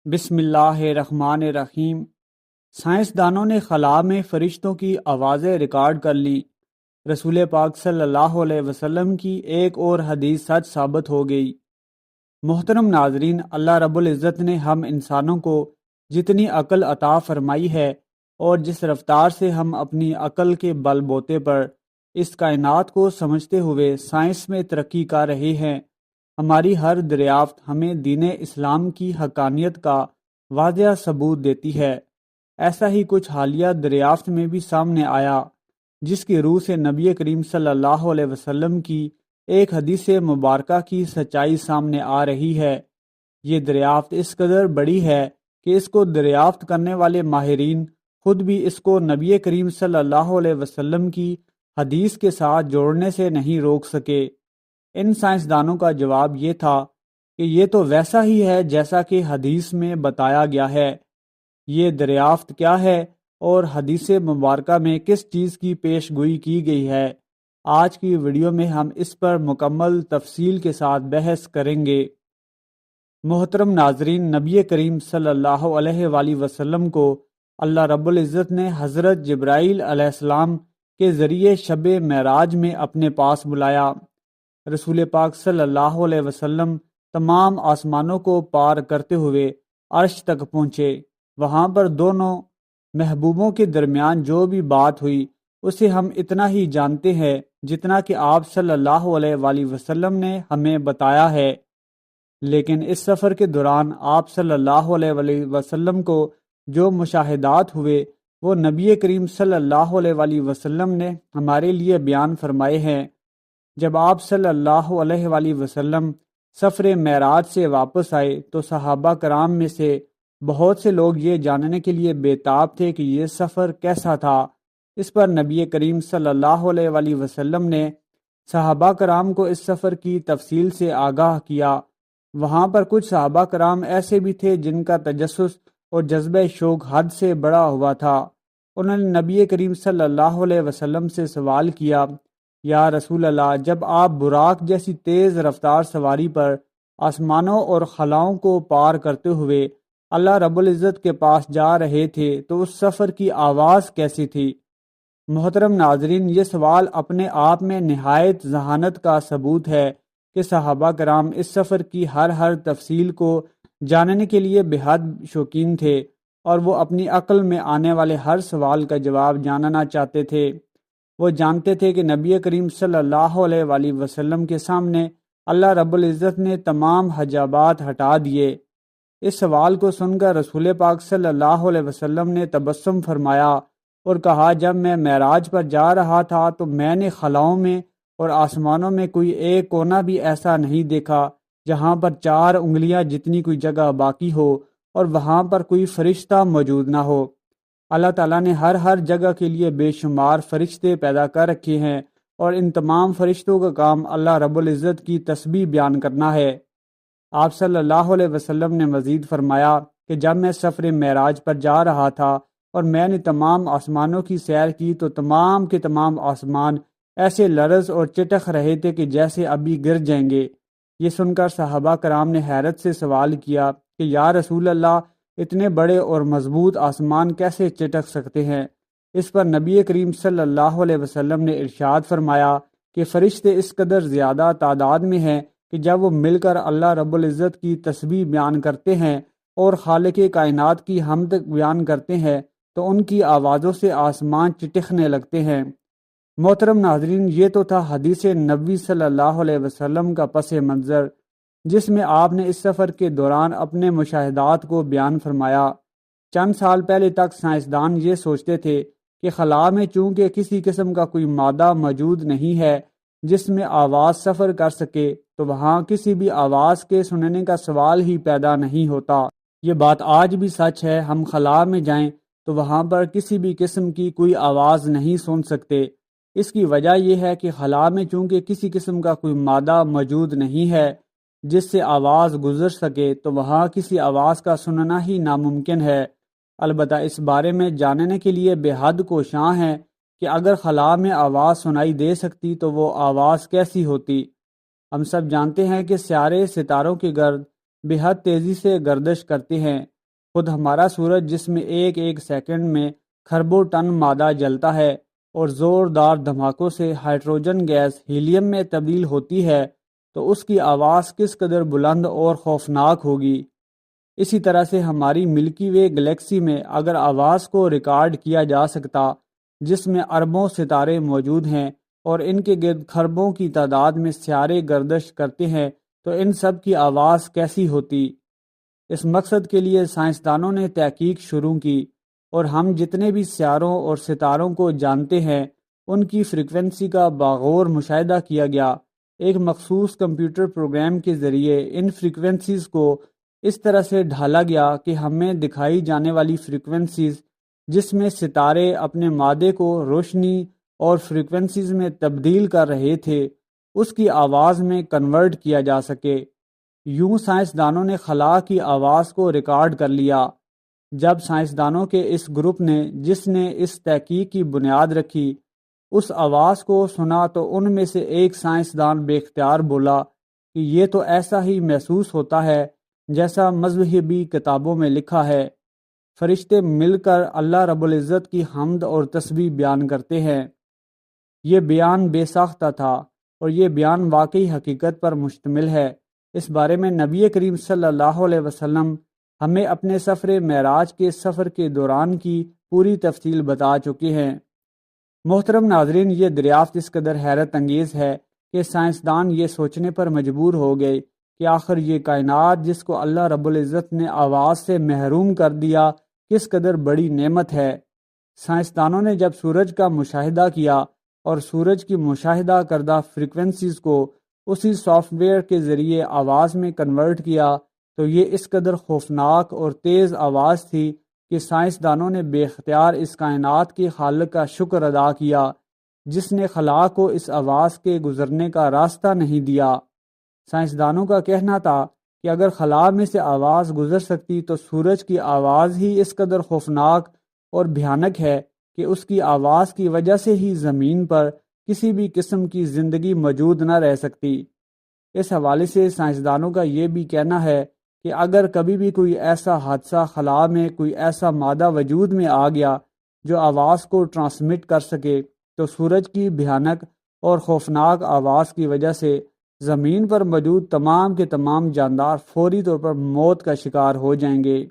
بسم اللہ الرحمن الرحیم۔ سائنسدانوں نے خلا میں فرشتوں کی آوازیں ریکارڈ کر لی۔ رسول پاک صلی اللہ علیہ وسلم کی ایک اور حدیث سچ ثابت ہو گئی۔ محترم ناظرین، اللہ رب العزت نے ہم انسانوں کو جتنی عقل عطا فرمائی ہے اور جس رفتار سے ہم اپنی عقل کے بل بوتے پر اس کائنات کو سمجھتے ہوئے سائنس میں ترقی کر رہے ہیں، ہماری ہر دریافت ہمیں دین اسلام کی حقانیت کا واضح ثبوت دیتی ہے۔ ایسا ہی کچھ حالیہ دریافت میں بھی سامنے آیا، جس کی روح سے نبی کریم صلی اللہ علیہ وسلم کی ایک حدیث مبارکہ کی سچائی سامنے آ رہی ہے۔ یہ دریافت اس قدر بڑی ہے کہ اس کو دریافت کرنے والے ماہرین خود بھی اس کو نبی کریم صلی اللہ علیہ وسلم کی حدیث کے ساتھ جوڑنے سے نہیں روک سکے۔ ان سائنسدانوں کا جواب یہ تھا کہ یہ تو ویسا ہی ہے جیسا کہ حدیث میں بتایا گیا ہے۔ یہ دریافت کیا ہے اور حدیث مبارکہ میں کس چیز کی پیش گوئی کی گئی ہے؟ آج کی ویڈیو میں ہم اس پر مکمل تفصیل کے ساتھ بحث کریں گے۔ محترم ناظرین، نبی کریم صلی اللہ علیہ وآلہ وسلم کو اللہ رب العزت نے حضرت جبرائیل علیہ السلام کے ذریعے شب معراج میں اپنے پاس بلایا۔ رسول پاک صلی اللہ علیہ وسلم تمام آسمانوں کو پار کرتے ہوئے عرش تک پہنچے۔ وہاں پر دونوں محبوبوں کے درمیان جو بھی بات ہوئی اسے ہم اتنا ہی جانتے ہیں جتنا کہ آپ صلی اللہ علیہ وآلہ وسلم نے ہمیں بتایا ہے، لیکن اس سفر کے دوران آپ صلی اللہ علیہ وآلہ وسلم کو جو مشاہدات ہوئے وہ نبی کریم صلی اللہ علیہ وآلہ وسلم نے ہمارے لیے بیان فرمائے ہیں۔ جب آپ صلی اللہ علیہ وآلہ وسلم سفر معراج سے واپس آئے تو صحابہ کرام میں سے بہت سے لوگ یہ جاننے کے لیے بےتاب تھے کہ یہ سفر کیسا تھا۔ اس پر نبی کریم صلی اللہ علیہ وآلہ وسلم نے صحابہ کرام کو اس سفر کی تفصیل سے آگاہ کیا۔ وہاں پر کچھ صحابہ کرام ایسے بھی تھے جن کا تجسس اور جذبہ شوق حد سے بڑا ہوا تھا۔ انہوں نے نبی کریم صلی اللہ علیہ وسلم سے سوال کیا، یا رسول اللہ، جب آپ براق جیسی تیز رفتار سواری پر آسمانوں اور خلاؤں کو پار کرتے ہوئے اللہ رب العزت کے پاس جا رہے تھے تو اس سفر کی آواز کیسی تھی؟ محترم ناظرین، یہ سوال اپنے آپ میں نہایت ذہانت کا ثبوت ہے کہ صحابہ کرام اس سفر کی ہر تفصیل کو جاننے کے لیے بے حد شوقین تھے اور وہ اپنی عقل میں آنے والے ہر سوال کا جواب جاننا چاہتے تھے۔ وہ جانتے تھے کہ نبی کریم صلی اللہ علیہ وآلہ وسلم کے سامنے اللہ رب العزت نے تمام حجابات ہٹا دیے۔ اس سوال کو سن کر رسول پاک صلی اللہ علیہ وسلم نے تبسم فرمایا اور کہا، جب میں معراج پر جا رہا تھا تو میں نے خلاؤں میں اور آسمانوں میں کوئی ایک کونا بھی ایسا نہیں دیکھا جہاں پر 4 انگلیاں جتنی کوئی جگہ باقی ہو اور وہاں پر کوئی فرشتہ موجود نہ ہو۔ اللہ تعالیٰ نے ہر جگہ کے لیے بے شمار فرشتے پیدا کر رکھے ہیں اور ان تمام فرشتوں کا کام اللہ رب العزت کی تسبیح بیان کرنا ہے۔ آپ صلی اللہ علیہ وسلم نے مزید فرمایا کہ جب میں سفر معراج پر جا رہا تھا اور میں نے تمام آسمانوں کی سیر کی تو تمام کے تمام آسمان ایسے لرز اور چٹخ رہے تھے کہ جیسے ابھی گر جائیں گے۔ یہ سن کر صحابہ کرام نے حیرت سے سوال کیا کہ یا رسول اللہ، اتنے بڑے اور مضبوط آسمان کیسے چٹک سکتے ہیں؟ اس پر نبی کریم صلی اللہ علیہ وسلم نے ارشاد فرمایا کہ فرشتے اس قدر زیادہ تعداد میں ہیں کہ جب وہ مل کر اللہ رب العزت کی تسبیح بیان کرتے ہیں اور خالق کائنات کی حمد بیان کرتے ہیں تو ان کی آوازوں سے آسمان چٹکنے لگتے ہیں۔ محترم ناظرین، یہ تو تھا حدیث نبوی صلی اللہ علیہ وسلم کا پس منظر، جس میں آپ نے اس سفر کے دوران اپنے مشاہدات کو بیان فرمایا۔ چند سال پہلے تک سائنسدان یہ سوچتے تھے کہ خلا میں چونکہ کسی قسم کا کوئی مادہ موجود نہیں ہے جس میں آواز سفر کر سکے تو وہاں کسی بھی آواز کے سننے کا سوال ہی پیدا نہیں ہوتا۔ یہ بات آج بھی سچ ہے، ہم خلا میں جائیں تو وہاں پر کسی بھی قسم کی کوئی آواز نہیں سن سکتے۔ اس کی وجہ یہ ہے کہ خلا میں چونکہ کسی قسم کا کوئی مادہ موجود نہیں ہے جس سے آواز گزر سکے تو وہاں کسی آواز کا سننا ہی ناممکن ہے۔ البتہ اس بارے میں جاننے کے لیے بے حد کوشاں ہیں کہ اگر خلا میں آواز سنائی دے سکتی تو وہ آواز کیسی ہوتی۔ ہم سب جانتے ہیں کہ سیارے ستاروں کے گرد بے حد تیزی سے گردش کرتے ہیں خود ہمارا سورج جس میں ایک ایک سیکنڈ میں کھربوں ٹن مادہ جلتا ہے اور زوردار دھماکوں سے ہائیڈروجن گیس ہیلیم میں تبدیل ہوتی ہے، تو اس کی آواز کس قدر بلند اور خوفناک ہوگی۔ اسی طرح سے ہماری ملکی وے گلیکسی میں اگر آواز کو ریکارڈ کیا جا سکتا، جس میں اربوں ستارے موجود ہیں اور ان کے گرد کھربوں کی تعداد میں سیارے گردش کرتے ہیں، تو ان سب کی آواز کیسی ہوتی۔ اس مقصد کے لیے سائنسدانوں نے تحقیق شروع کی، اور ہم جتنے بھی سیاروں اور ستاروں کو جانتے ہیں ان کی فریکوینسی کا باغور مشاہدہ کیا گیا۔ ایک مخصوص کمپیوٹر پروگرام کے ذریعے ان فریکوینسیز کو اس طرح سے ڈھالا گیا کہ ہمیں دکھائی جانے والی فریکوینسیز جس میں ستارے اپنے مادے کو روشنی اور فریکوینسیز میں تبدیل کر رہے تھے، اس کی آواز میں کنورٹ کیا جا سکے۔ یوں سائنسدانوں نے خلا کی آواز کو ریکارڈ کر لیا۔ جب سائنسدانوں کے اس گروپ نے جس نے اس تحقیق کی بنیاد رکھی اس آواز کو سنا، تو ان میں سے ایک سائنسدان بے اختیار بولا کہ یہ تو ایسا ہی محسوس ہوتا ہے جیسا مذہبی کتابوں میں لکھا ہے۔ فرشتے مل کر اللہ رب العزت کی حمد اور تسبیح بیان کرتے ہیں۔ یہ بیان بے ساختہ تھا، اور یہ بیان واقعی حقیقت پر مشتمل ہے۔ اس بارے میں نبی کریم صلی اللہ علیہ وسلم ہمیں اپنے سفر معراج کے سفر کے دوران کی پوری تفصیل بتا چکے ہیں۔ محترم ناظرین، یہ دریافت اس قدر حیرت انگیز ہے کہ سائنسدان یہ سوچنے پر مجبور ہو گئے کہ آخر یہ کائنات جس کو اللہ رب العزت نے آواز سے محروم کر دیا کس قدر بڑی نعمت ہے۔ سائنسدانوں نے جب سورج کا مشاہدہ کیا اور سورج کی مشاہدہ کردہ فریکوینسیز کو اسی سافٹ ویئر کے ذریعے آواز میں کنورٹ کیا، تو یہ اس قدر خوفناک اور تیز آواز تھی کہ سائنسدانوں نے بے اختیار اس کائنات کے خالق کا شکر ادا کیا جس نے خلا کو اس آواز کے گزرنے کا راستہ نہیں دیا۔ سائنسدانوں کا کہنا تھا کہ اگر خلا میں سے آواز گزر سکتی تو سورج کی آواز ہی اس قدر خوفناک اور بھیانک ہے کہ اس کی آواز کی وجہ سے ہی زمین پر کسی بھی قسم کی زندگی موجود نہ رہ سکتی۔ اس حوالے سے سائنسدانوں کا یہ بھی کہنا ہے کہ اگر کبھی بھی کوئی ایسا حادثہ خلا میں کوئی ایسا مادہ وجود میں آ گیا جو آواز کو ٹرانسمٹ کر سکے، تو سورج کی بھیانک اور خوفناک آواز کی وجہ سے زمین پر موجود تمام کے تمام جاندار فوری طور پر موت کا شکار ہو جائیں گے۔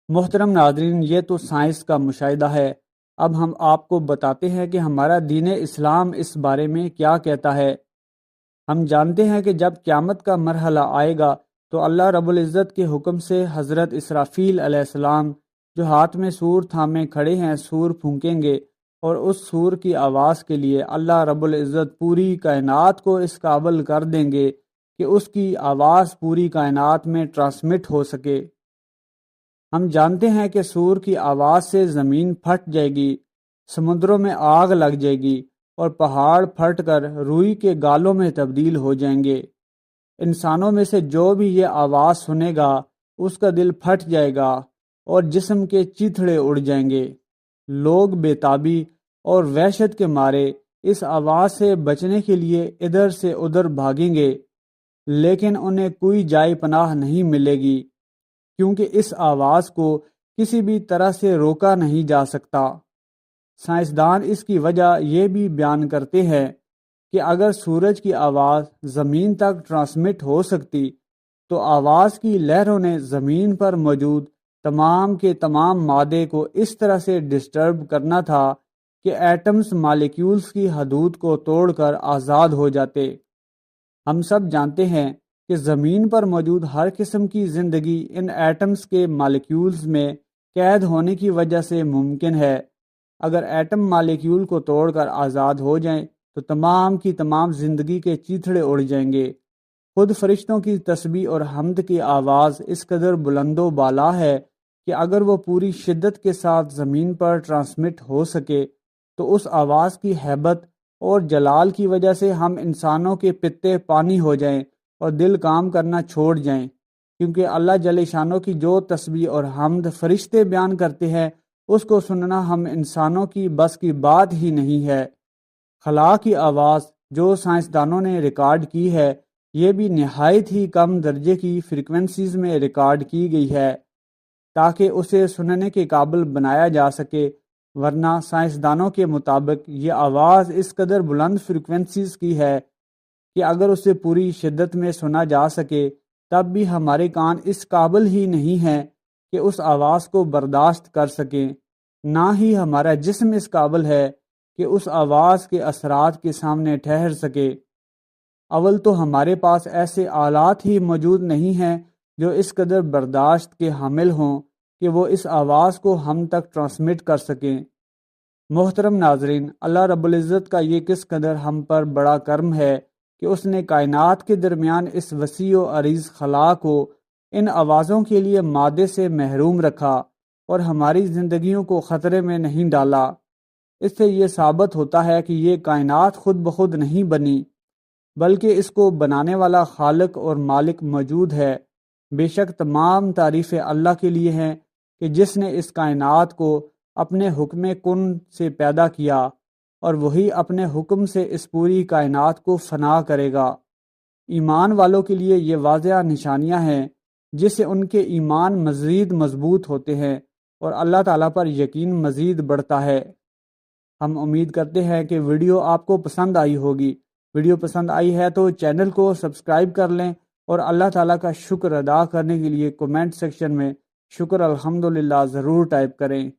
محترم ناظرین، یہ تو سائنس کا مشاہدہ ہے۔ اب ہم آپ کو بتاتے ہیں کہ ہمارا دین اسلام اس بارے میں کیا کہتا ہے۔ ہم جانتے ہیں کہ جب قیامت کا مرحلہ آئے گا تو اللہ رب العزت کے حکم سے حضرت اسرافیل علیہ السلام جو ہاتھ میں سور تھامے کھڑے ہیں سور پھونکیں گے، اور اس سور کی آواز کے لیے اللہ رب العزت پوری کائنات کو اس قابل کر دیں گے کہ اس کی آواز پوری کائنات میں ٹرانسمٹ ہو سکے۔ ہم جانتے ہیں کہ سور کی آواز سے زمین پھٹ جائے گی، سمندروں میں آگ لگ جائے گی، اور پہاڑ پھٹ کر روئی کے گالوں میں تبدیل ہو جائیں گے۔ انسانوں میں سے جو بھی یہ آواز سنے گا اس کا دل پھٹ جائے گا اور جسم کے چیتھڑے اڑ جائیں گے۔ لوگ بے تابی اور وحشت کے مارے اس آواز سے بچنے کے لیے ادھر سے ادھر بھاگیں گے، لیکن انہیں کوئی جائے پناہ نہیں ملے گی، کیونکہ اس آواز کو کسی بھی طرح سے روکا نہیں جا سکتا۔ سائنسدان اس کی وجہ یہ بھی بیان کرتے ہیں کہ اگر سورج کی آواز زمین تک ٹرانسمٹ ہو سکتی تو آواز کی لہروں نے زمین پر موجود تمام کے تمام مادے کو اس طرح سے ڈسٹرب کرنا تھا کہ ایٹمز مالیکیولز کی حدود کو توڑ کر آزاد ہو جاتے۔ ہم سب جانتے ہیں کہ زمین پر موجود ہر قسم کی زندگی ان ایٹمز کے مالیکیولز میں قید ہونے کی وجہ سے ممکن ہے۔ اگر ایٹم مالیکیول کو توڑ کر آزاد ہو جائیں تو تمام کی تمام زندگی کے چیتھڑے اڑ جائیں گے۔ خود فرشتوں کی تسبیح اور حمد کی آواز اس قدر بلند و بالا ہے کہ اگر وہ پوری شدت کے ساتھ زمین پر ٹرانسمٹ ہو سکے تو اس آواز کی ہیبت اور جلال کی وجہ سے ہم انسانوں کے پتے پانی ہو جائیں اور دل کام کرنا چھوڑ جائیں، کیونکہ اللہ جل شانہ کی جو تسبیح اور حمد فرشتے بیان کرتے ہیں اس کو سننا ہم انسانوں کی بس کی بات ہی نہیں ہے۔ خلا کی آواز جو سائنسدانوں نے ریکارڈ کی ہے یہ بھی نہایت ہی کم درجے کی فریکوینسیز میں ریکارڈ کی گئی ہے، تاکہ اسے سننے کے قابل بنایا جا سکے، ورنہ سائنسدانوں کے مطابق یہ آواز اس قدر بلند فریکوینسیز کی ہے کہ اگر اسے پوری شدت میں سنا جا سکے تب بھی ہمارے کان اس قابل ہی نہیں ہیں کہ اس آواز کو برداشت کر سکیں، نہ ہی ہمارا جسم اس قابل ہے کہ اس آواز کے اثرات کے سامنے ٹھہر سکے۔ اول تو ہمارے پاس ایسے آلات ہی موجود نہیں ہیں جو اس قدر برداشت کے حامل ہوں کہ وہ اس آواز کو ہم تک ٹرانسمٹ کر سکیں۔ محترم ناظرین، اللہ رب العزت کا یہ کس قدر ہم پر بڑا کرم ہے کہ اس نے کائنات کے درمیان اس وسیع و عریض خلا کو ان آوازوں کے لیے مادے سے محروم رکھا اور ہماری زندگیوں کو خطرے میں نہیں ڈالا۔ اس سے یہ ثابت ہوتا ہے کہ یہ کائنات خود بخود نہیں بنی، بلکہ اس کو بنانے والا خالق اور مالک موجود ہے۔ بے شک تمام تعریفیں اللہ کے لیے ہیں کہ جس نے اس کائنات کو اپنے حکم کن سے پیدا کیا اور وہی اپنے حکم سے اس پوری کائنات کو فنا کرے گا۔ ایمان والوں کے لیے یہ واضح نشانیاں ہیں جس سے ان کے ایمان مزید مضبوط ہوتے ہیں اور اللہ تعالیٰ پر یقین مزید بڑھتا ہے۔ ہم امید کرتے ہیں کہ ویڈیو آپ کو پسند آئی ہوگی۔ ویڈیو پسند آئی ہے تو چینل کو سبسکرائب کر لیں اور اللہ تعالیٰ کا شکر ادا کرنے کے لیے کمنٹ سیکشن میں شکر الحمدللہ ضرور ٹائپ کریں۔